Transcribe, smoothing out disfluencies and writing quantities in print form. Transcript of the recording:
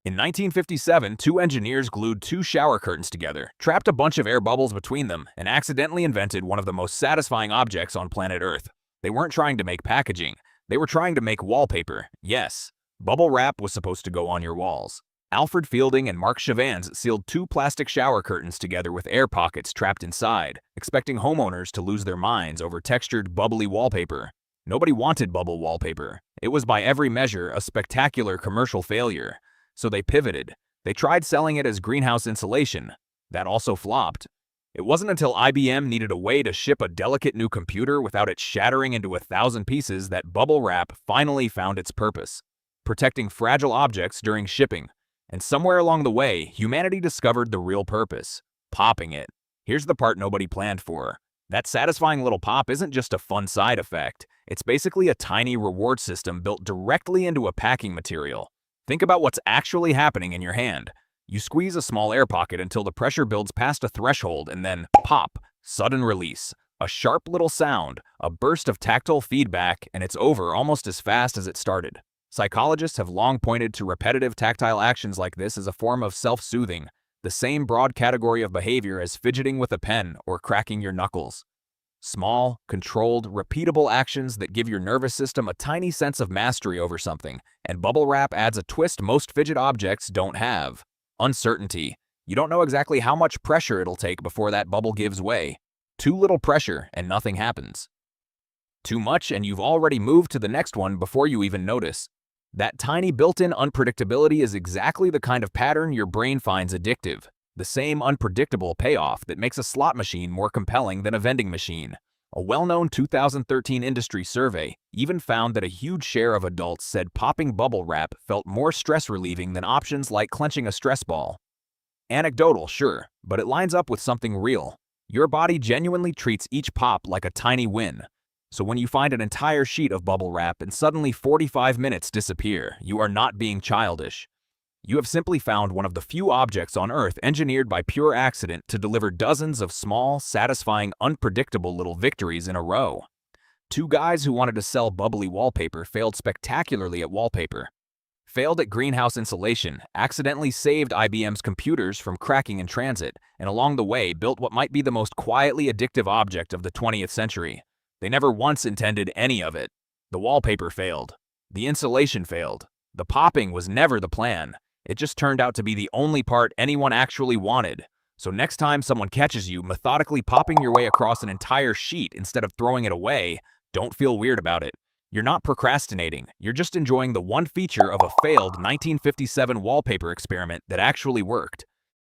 In 1957, two engineers glued two shower curtains together, trapped a bunch of air bubbles between them, and accidentally invented one of the most satisfying objects on planet Earth. They weren't trying to make packaging. They were trying to make wallpaper. Yes, bubble wrap was supposed to go on your walls. Alfred Fielding and Mark Chavans sealed two plastic shower curtains together with air pockets trapped inside, expecting homeowners to lose their minds over textured, bubbly wallpaper. Nobody wanted bubble wallpaper. It was by every measure a spectacular commercial failure. So they pivoted. They tried selling it as greenhouse insulation. That also flopped. It wasn't until IBM needed a way to ship a delicate new computer without it shattering into 1,000 pieces that bubble wrap finally found its purpose, protecting fragile objects during shipping. And somewhere along the way, humanity discovered the real purpose: popping it. Here's the part nobody planned for. That satisfying little pop isn't just a fun side effect. It's basically a tiny reward system built directly into a packing material. Think about what's actually happening in your hand. You squeeze a small air pocket until the pressure builds past a threshold and then pop, sudden release. A sharp little sound, a burst of tactile feedback, and it's over almost as fast as it started. Psychologists have long pointed to repetitive tactile actions like this as a form of self-soothing, the same broad category of behavior as fidgeting with a pen or cracking your knuckles. Small, controlled, repeatable actions that give your nervous system a tiny sense of mastery over something, and bubble wrap adds a twist most fidget objects don't have: uncertainty. You don't know exactly how much pressure it'll take before that bubble gives way. Too little pressure and nothing happens. Too much and you've already moved to the next one before you even notice. That tiny built-in unpredictability is exactly the kind of pattern your brain finds addictive. The same unpredictable payoff that makes a slot machine more compelling than a vending machine. A well-known 2013 industry survey even found that a huge share of adults said popping bubble wrap felt more stress-relieving than options like clenching a stress ball. Anecdotal, sure, but it lines up with something real. Your body genuinely treats each pop like a tiny win. So when you find an entire sheet of bubble wrap and suddenly 45 minutes disappear, you are not being childish. You have simply found one of the few objects on Earth engineered by pure accident to deliver dozens of small, satisfying, unpredictable little victories in a row. Two guys who wanted to sell bubbly wallpaper failed spectacularly at wallpaper. Failed at greenhouse insulation, accidentally saved IBM's computers from cracking in transit, and along the way built what might be the most quietly addictive object of the 20th century. They never once intended any of it. The wallpaper failed. The insulation failed. The popping was never the plan. It just turned out to be the only part anyone actually wanted. So next time someone catches you methodically popping your way across an entire sheet instead of throwing it away, don't feel weird about it. You're not procrastinating. You're just enjoying the one feature of a failed 1957 wallpaper experiment that actually worked.